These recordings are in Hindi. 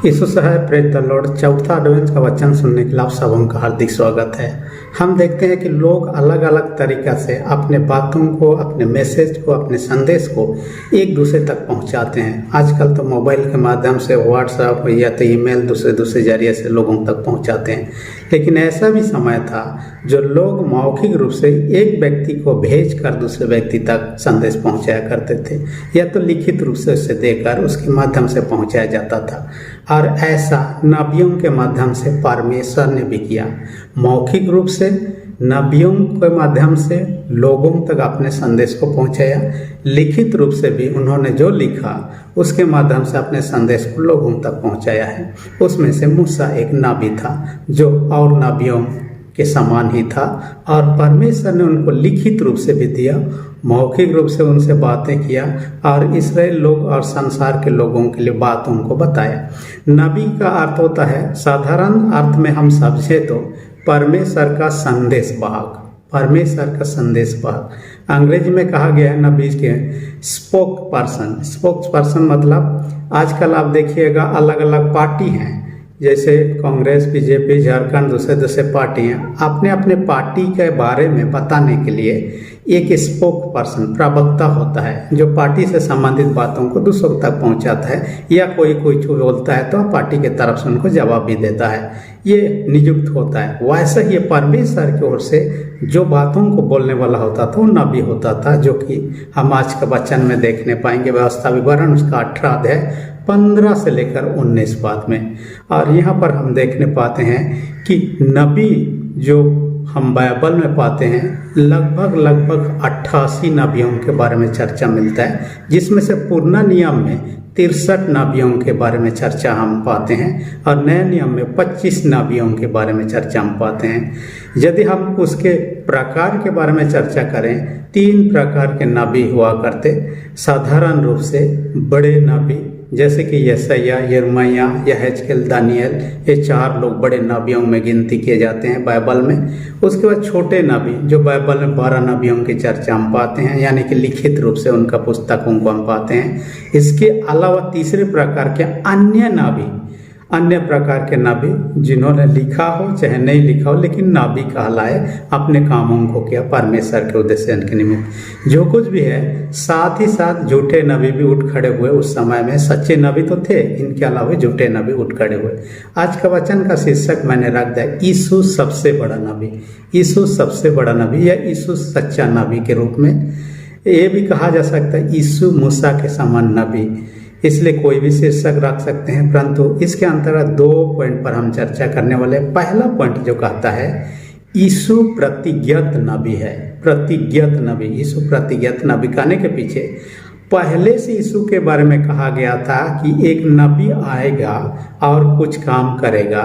यीशु सहाय प्रेज द लॉर्ड चौथा एडवेंस का वचन सुनने के लिए आप सबों का हार्दिक स्वागत है। हम देखते हैं कि लोग अलग अलग तरीक़ा से अपने बातों को, अपने मैसेज को, अपने संदेश को एक दूसरे तक पहुंचाते हैं। आजकल तो मोबाइल के माध्यम से व्हाट्सएप या तो ईमेल दूसरे जरिए से लोगों तक पहुंचाते हैं, लेकिन ऐसा भी समय था जो लोग मौखिक रूप से एक व्यक्ति को भेज कर दूसरे व्यक्ति तक संदेश पहुँचाया करते थे, या तो लिखित रूप से उसे देकर उसके माध्यम से पहुँचाया जाता था। और ऐसा नबियों के माध्यम से परमेश्वर ने भी किया। मौखिक रूप से नबियों के माध्यम से लोगों तक अपने संदेश को पहुंचाया, लिखित रूप से भी उन्होंने जो लिखा उसके माध्यम से अपने संदेश को लोगों तक पहुंचाया है। उसमें से मूसा एक नबी था जो और नबियों के समान ही था, और परमेश्वर ने उनको लिखित रूप से भी दिया, मौखिक रूप से उनसे बातें किया और इस्राएल लोग और संसार के लोगों के लिए बातों को बताया। नबी का अर्थ होता है, साधारण अर्थ में हम समझे तो परमेश्वर का संदेश वाहक, परमेश्वर का संदेश वाहक। अंग्रेजी में कहा गया है नबी के स्पोक पर्सन मतलब आजकल आप देखिएगा अलग अलग पार्टी हैं, जैसे कांग्रेस, बीजेपी, झारखंड, दूसरे पार्टी हैं। अपने अपने पार्टी के बारे में बताने के लिए एक स्पोक पर्सन, प्रवक्ता होता है जो पार्टी से संबंधित बातों को दूसरों तक पहुंचाता है, या कोई बोलता है तो पार्टी के तरफ से उनको जवाब भी देता है, ये नियुक्त होता है। वैसे ही परमेश्वर की ओर से जो बातों को बोलने वाला होता था वो नबी होता था, जो कि हम आज के वचन में देखने पाएंगे। व्यवस्था विवरण उसका 18 अध्याय 15 से लेकर 19 पद में। और यहाँ पर हम देखने पाते हैं कि नबी जो हम बाइबल में पाते हैं लगभग 88 नबियों के बारे में चर्चा मिलता है, जिसमें से पुराना नियम में 63 नबियों के बारे में चर्चा हम पाते हैं और नए नियम में 25 नबियों के बारे में चर्चा हम पाते हैं। यदि हम उसके प्रकार के बारे में चर्चा करें, 3 प्रकार के नबी हुआ करते। साधारण रूप से बड़े नबी जैसे कि यशायाह, यिर्मयाह, यहेजकेल, दानियल, ये 4 लोग बड़े नबियों में गिनती किए जाते हैं बाइबल में। उसके बाद छोटे नबी जो बाइबल में 12 नबियों की चर्चा हम पाते हैं, यानी कि लिखित रूप से उनका पुस्तकों को हम पाते हैं। इसके अलावा तीसरे प्रकार के अन्य प्रकार के नबी जिन्होंने लिखा हो चाहे नहीं लिखा हो, लेकिन नबी कहलाए, अपने कामों को किया परमेश्वर के उद्देश्य के निमित्त। जो कुछ भी है, साथ ही साथ झूठे नबी भी उठ खड़े हुए। उस समय में सच्चे नबी तो थे, इनके अलावा झूठे नबी उठ खड़े हुए। आज का वचन का शीर्षक मैंने रख दिया यीशु सबसे बड़ा नबी। यीशु सबसे बड़ा नबी या यीशु सच्चा नबी के रूप में ये भी कहा जा सकता है। यीशु मूसा के समान नबी, इसलिए कोई भी शीर्षक रख सकते हैं, परंतु इसके अंतर्गत 2 पॉइंट पर हम चर्चा करने वाले। पहला पॉइंट जो कहता है यीशु प्रतिज्ञत नबी है। प्रतिज्ञत नबी, यीशु प्रतिज्ञत नबी कहने के पीछे पहले से यीशु के बारे में कहा गया था कि एक नबी आएगा और कुछ काम करेगा।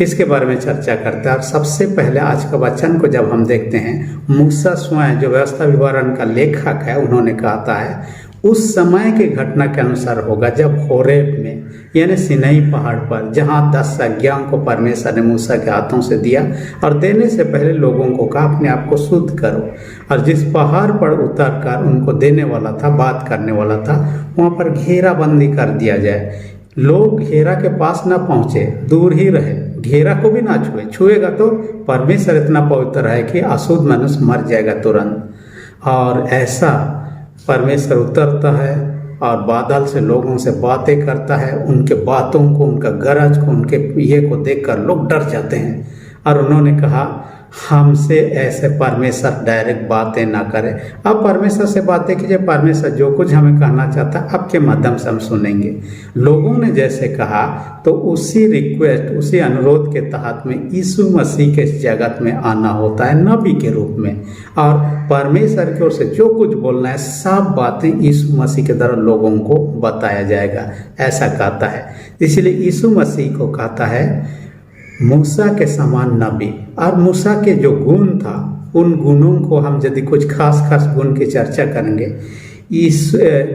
इसके बारे में चर्चा करते हैं। और सबसे पहले आज का वचन को जब हम देखते हैं, मूसा स्वयं जो व्यवस्था विवरण का लेखक है, उन्होंने कहा है उस समय के घटना के अनुसार होगा जब होरेब में यानी सिनाई पहाड़ पर, जहाँ 10 आज्ञाओं को परमेश्वर ने मूसा के हाथों से दिया और देने से पहले लोगों को कहा अपने आप को शुद्ध करो, और जिस पहाड़ पर उतर कर उनको देने वाला था, बात करने वाला था, वहाँ पर घेराबंदी कर दिया जाए। लोग घेरा के पास ना पहुँचे, दूर ही रहे, घेरा को भी ना छुएगा तो परमेश्वर इतना पवित्र है कि अशुद्ध मनुष्य मर जाएगा तुरंत। और ऐसा परमेश्वर उतरता है और बादल से लोगों से बातें करता है। उनके बातों को, उनका गरज को, उनके ये को देखकर लोग डर जाते हैं। और उन्होंने कहा हमसे ऐसे परमेश्वर डायरेक्ट बातें ना करें, अब परमेश्वर से बातें कीजिए, परमेश्वर जो कुछ हमें कहना चाहता है आपके माध्यम से हम सुनेंगे। लोगों ने जैसे कहा तो उसी रिक्वेस्ट, उसी अनुरोध के तहत में यीशु मसीह के जगत में आना होता है नबी के रूप में, और परमेश्वर की ओर से जो कुछ बोलना है सब बातें यीशु मसीह के द्वारा लोगों को बताया जाएगा, ऐसा कहता है। इसलिए यीशु मसीह को कहता है मूसा के समान नबी। और मूसा के जो गुण था, उन गुणों को हम यदि कुछ खास गुण की चर्चा करेंगे,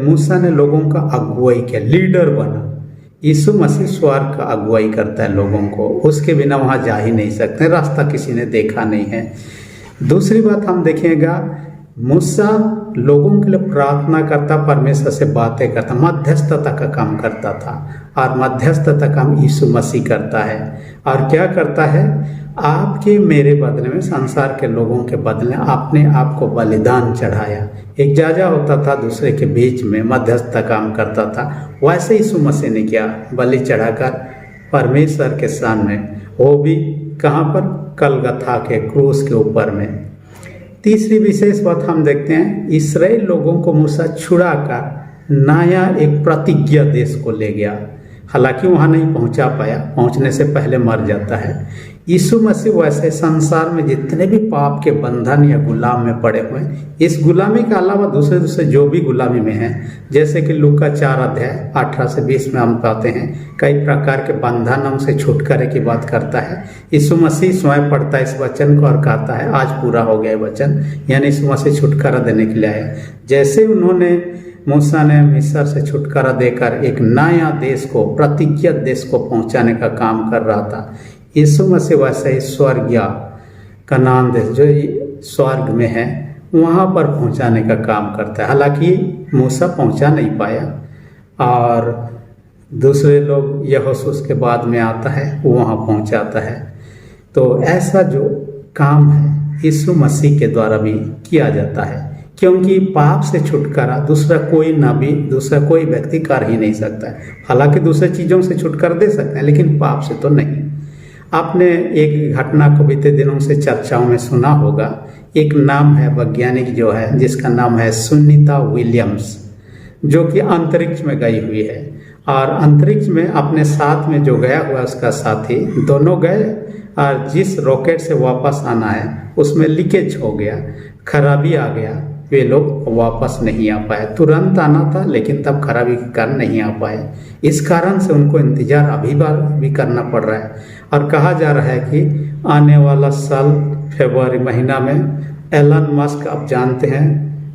मूसा ने लोगों का अगुवाई किया, लीडर बना। यीशु मसीह स्वर्ग का अगुवाई करता है लोगों को, उसके बिना वहाँ जा ही नहीं सकते, रास्ता किसी ने देखा नहीं है। दूसरी बात हम देखेंगे, मूसा लोगों के लिए प्रार्थना करता, परमेश्वर से बातें करता, मध्यस्थता का काम करता था। और मध्यस्थता का काम यीशु मसीह करता है। और क्या करता है? आपके मेरे बदले में, संसार के लोगों के बदले अपने आप को बलिदान चढ़ाया। एक जाजा होता था दूसरे के बीच में, मध्यस्थता काम करता था। वैसे यीशु मसीह ने किया, बलि चढ़ाकर परमेश्वर के सामने, वो भी कहाँ पर? कलगथा के क्रूस के ऊपर में। तीसरी विशेष बात हम देखते हैं, इस्राएल लोगों को मूसा छुड़ाकर नया एक प्रतिज्ञा देश को ले गया। हालांकि वहाँ नहीं पहुँचा पाया, पहुँचने से पहले मर जाता है। यीशु मसीह वैसे संसार में जितने भी पाप के बंधन या गुलाम में पड़े हुए हैं, इस गुलामी के अलावा दूसरे जो भी गुलामी में हैं, जैसे कि लूका 4 अध्याय 18 से 20 में हम पाते हैं कई प्रकार के बंधनों से छुटकारे की बात करता है। यीशु मसीह स्वयं पढ़ता है इस वचन को और कहता है आज पूरा हो गया वचन, यानी यीशु मसीह छुटकारा देने के लिए आया। जैसे उन्होंने मूसा ने मिस्र से छुटकारा देकर एक नया देश को, प्रतिज्ञित देश को पहुंचाने का काम कर रहा था, यीशु मसीह वैसे ही स्वर्ग या कनान देश जो स्वर्ग में है वहाँ पर पहुंचाने का काम करता है। हालांकि मूसा पहुंचा नहीं पाया और दूसरे लोग यहोशू के बाद में आता है, वो वहाँ पहुंचाता है। तो ऐसा जो काम है यीशु मसीह के द्वारा भी किया जाता है, क्योंकि पाप से छुटकारा दूसरा कोई नबी, दूसरा कोई व्यक्ति कर ही नहीं सकता है। हालांकि दूसरे चीज़ों से छुटकारा दे सकते हैं, लेकिन पाप से तो नहीं। आपने एक घटना को बीते दिनों से चर्चाओं में सुना होगा। एक नाम है वैज्ञानिक जो है, जिसका नाम है सुनीता विलियम्स, जो कि अंतरिक्ष में गई हुई है। और अंतरिक्ष में अपने साथ में जो गया हुआ उसका साथी, दोनों गए और जिस रॉकेट से वापस आना है उसमें लीकेज हो गया, खराबी आ गया, वे लोग वापस नहीं आ पाए। तुरंत आना था लेकिन तब खराबी के कारण नहीं आ पाए। इस कारण से उनको इंतजार अभी भी करना पड़ रहा है। और कहा जा रहा है कि आने वाला साल फरवरी महीना में एलन मस्क, आप जानते हैं,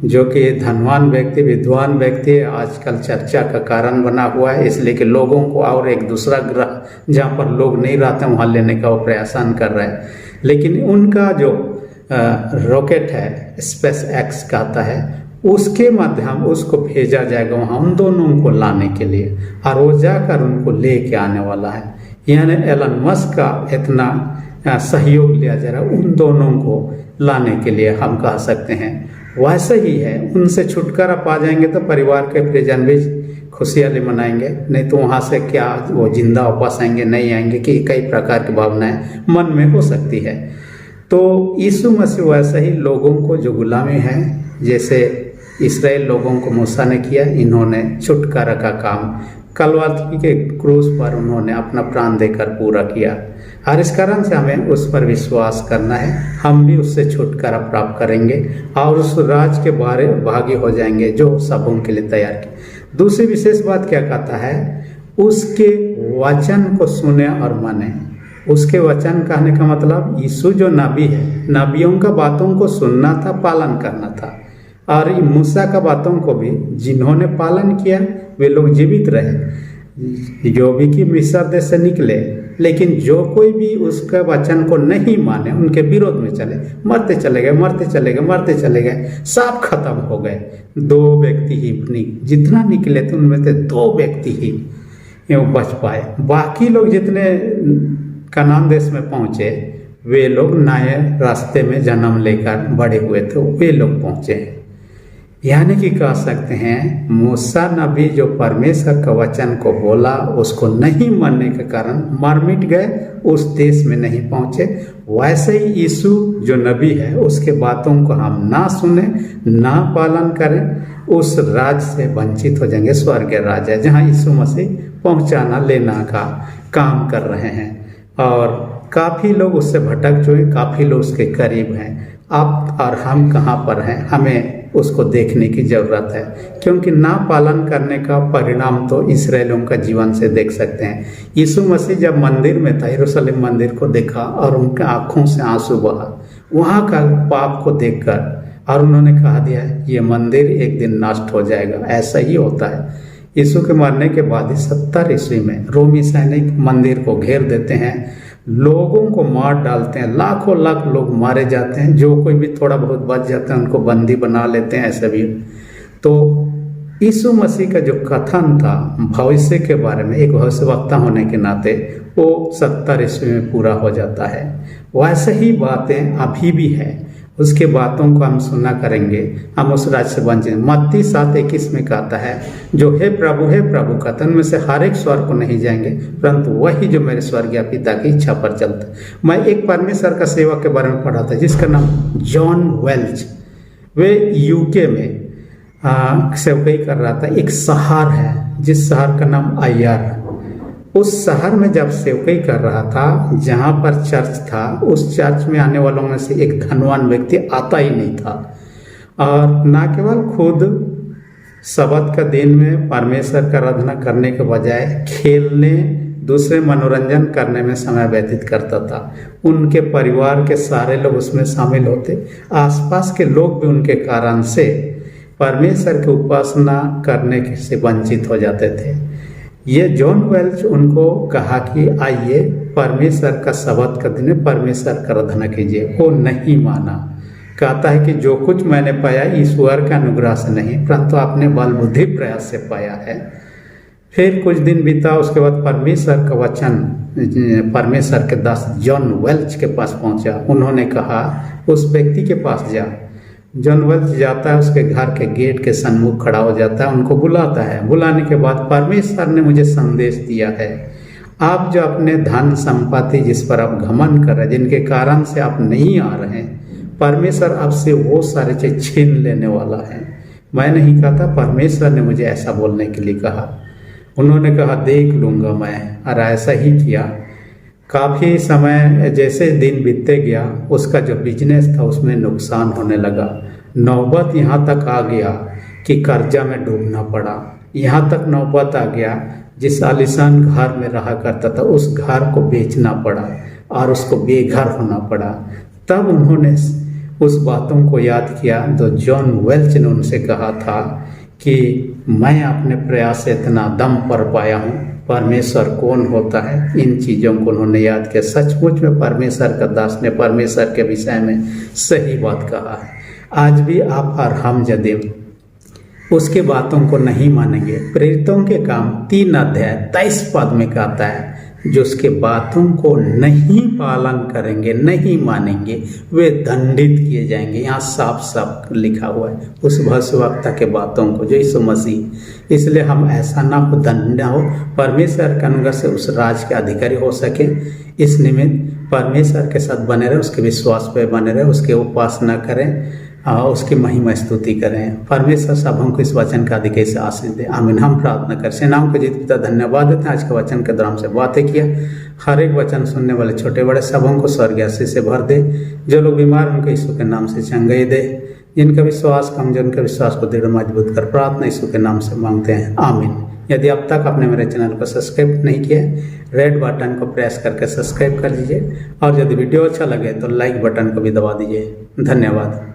जो कि धनवान व्यक्ति, विद्वान व्यक्ति, आजकल चर्चा का कारण बना हुआ है, इसलिए कि लोगों को और एक दूसरा ग्रह जहाँ पर लोग नहीं रहते वहाँ लेने का वो प्रयासन कर रहा है। लेकिन उनका जो रॉकेट है स्पेस एक्स कहता है, उसके माध्यम उसको भेजा जाएगा वहाँ उन दोनों को लाने के लिए, और वो जाकर उनको ले के आने वाला है। यानी एलन मस्क का इतना सहयोग लिया जा रहा है उन दोनों को लाने के लिए, हम कह सकते हैं। वैसे ही है, उनसे छुटकारा पा जाएंगे तो परिवार के प्रियजन भी खुशहाली मनाएंगे, नहीं तो वहाँ से क्या वो जिंदा वापस आएंगे नहीं आएंगे, कि कई प्रकार की भावनाएं मन में हो सकती है। तो यीशु मसीह वैसे ही लोगों को जो गुलामी है, जैसे इस्राएल लोगों को मूसा ने किया, इन्होंने छुटकारा का काम कलवरी के क्रूस पर उन्होंने अपना प्राण देकर पूरा किया। और इस कारण से हमें उस पर विश्वास करना है, हम भी उससे छुटकारा प्राप्त करेंगे और उस राज के बारे भागी हो जाएंगे जो सबों के लिए तैयार किया। दूसरी विशेष बात क्या कहता है? उसके वचन को सुने और माने। उसके वचन कहने का मतलब यीशु जो नबी है, नबियों का बातों को सुनना था, पालन करना था। और मूसा का बातों को भी जिन्होंने पालन किया वे लोग जीवित रहे, जो भी कि मिस्र देश से निकले। लेकिन जो कोई भी उसके वचन को नहीं माने, उनके विरोध में चले, मरते चले गए, मरते चले गए, मरते चले गए, सब खत्म हो गए। 2 व्यक्ति ही जितना निकले थे उनमें से 2 व्यक्ति ही बच पाए। बाकी लोग जितने कनान देश में पहुंचे वे लोग नए रास्ते में जन्म लेकर बड़े हुए थे, वे लोग पहुंचे। यानी कि कह सकते हैं मूसा नबी जो परमेश्वर का वचन को बोला, उसको नहीं मानने के कारण मर मिट गए, उस देश में नहीं पहुंचे। वैसे ही यीशु जो नबी है उसके बातों को हम ना सुने, ना पालन करें, उस राज से वंचित हो जाएंगे। स्वर्ग राज है जहाँ यीशु मसीह पहुंचाना लेना का काम कर रहे हैं। और काफ़ी लोग उससे भटक चुके, काफ़ी लोग उसके करीब हैं। आप और हम कहाँ पर हैं, हमें उसको देखने की ज़रूरत है, क्योंकि ना पालन करने का परिणाम तो इस्राएलियों का जीवन से देख सकते हैं। यीशु मसीह जब मंदिर में था, यरूशलेम मंदिर को देखा और उनके आँखों से आंसू बहा वहाँ का पाप को देखकर, और उन्होंने कहा दिया ये मंदिर एक दिन नष्ट हो जाएगा। ऐसा ही होता है। यीशु के मरने के बाद ही 70 ईस्वी में रोमी सैनिक मंदिर को घेर देते हैं, लोगों को मार डालते हैं, लाखों लाख लोग मारे जाते हैं, जो कोई भी थोड़ा बहुत बच जाता है उनको बंदी बना लेते हैं, ऐसे भी। तो यीशु मसीह का जो कथन था भविष्य के बारे में, एक भविष्यवक्ता होने के नाते, वो 70 ईस्वी में पूरा हो जाता है। वैसे ही बातें अभी भी है, उसके बातों को हम सुना करेंगे, हम उस राज्य से बन जाएंगे। मत्ती 7:21 में कहता है, जो हे प्रभु कथन में से हर एक स्वर्ग को नहीं जाएंगे, परंतु वही जो मेरे स्वर्गीय पिता की इच्छा पर चलता है। मैं एक परमेश्वर का सेवक के बारे में पढ़ा था जिसका नाम जॉन वेल्च, वे यूके में सेवकाई कर रहा था। एक शहर है जिस शहर का नाम आयर, उस शहर में जब सेवकाई कर रहा था, जहाँ पर चर्च था, उस चर्च में आने वालों में से एक धनवान व्यक्ति आता ही नहीं था, और न केवल खुद शब्द का दिन में परमेश्वर का आराधना करने के बजाय खेलने, दूसरे मनोरंजन करने में समय व्यतीत करता था। उनके परिवार के सारे लोग उसमें शामिल होते, आसपास के लोग भी उनके कारण से परमेश्वर की उपासना करने से वंचित हो जाते थे। ये जॉन वेल्च उनको कहा कि आइए परमेश्वर का शब्द का दिन परमेश्वर का आराधना कीजिए। वो नहीं माना, कहता है कि जो कुछ मैंने पाया ईश्वर का अनुग्रह से नहीं, परंतु अपने बल बुद्धि प्रयास से पाया है। फिर कुछ दिन बीता, उसके बाद परमेश्वर का वचन परमेश्वर के दास जॉन वेल्च के पास पहुंचा। उन्होंने कहा उस व्यक्ति के पास जा। जॉन वेल्च जाता है, उसके घर के गेट के सन्मुख खड़ा हो जाता है, उनको बुलाता है। बुलाने के बाद परमेश्वर ने मुझे संदेश दिया है, आप जो अपने धन संपत्ति जिस पर आप घमंड कर रहे हैं, जिनके कारण से आप नहीं आ रहे हैं, परमेश्वर आपसे वो सारे चीज छीन लेने वाला है। मैं नहीं कहता, परमेश्वर ने मुझे ऐसा बोलने के लिए कहा। उन्होंने कहा देख लूँगा मैं, और ऐसा ही किया। काफ़ी समय जैसे दिन बीतते गया, उसका जो बिजनेस था उसमें नुकसान होने लगा। नौबत यहाँ तक आ गया कि कर्जा में डूबना पड़ा। यहाँ तक नौबत आ गया, जिस आलीशान घर में रहा करता था उस घर को बेचना पड़ा और उसको बेघर होना पड़ा। तब उन्होंने उस बातों को याद किया जो जॉन वेल्च ने उनसे कहा था कि मैं अपने प्रयास से इतना दम पर पाया हूँ, परमेश्वर कौन होता है। इन चीज़ों को उन्होंने याद किया। सचमुच में परमेश्वर का दास ने परमेश्वर के विषय में सही बात कहा है। आज भी आप और हम यदि उसके बातों को नहीं मानेंगे, प्रेरितों के काम 3:23 में कहता है, जो उसके बातों को नहीं पालन करेंगे, नहीं मानेंगे, वे दंडित किए जाएंगे। यहाँ साफ साफ लिखा हुआ है उस भविष्यवक्ता के बातों को, जो यीशु मसीह। इसलिए हम ऐसा ना हो, दंड ना हो, परमेश्वर के अनुग्रह से उस राज के अधिकारी हो सके। इस निमित्त परमेश्वर के साथ बने रहे, उसके विश्वास पे बने रहे, उसके उपासना करें, उसकी महिमा स्तुति करें। परमेश्वर सब हमको इस वचन का अधिक से आशीष दे। आमीन। हम प्रार्थना करें। से नाम को जीत पिता धन्यवाद देते हैं, आज के वचन के दौरान से बातें किया। हर एक वचन सुनने वाले छोटे बड़े सबों को स्वर्गीय आशीष से भर दे। जो लोग बीमार उनको यीशु के नाम से चंगाई दे। जिनका विश्वास कमजोर, उनके विश्वास को दृढ़ मजबूत कर, प्रार्थना यीशु के नाम से मांगते हैं। आमीन। यदि अब तक आपने मेरे चैनल को सब्सक्राइब नहीं किया, रेड बटन को प्रेस करके सब्सक्राइब कर दीजिए, और यदि वीडियो अच्छा लगे तो लाइक बटन को भी दबा दीजिए। धन्यवाद।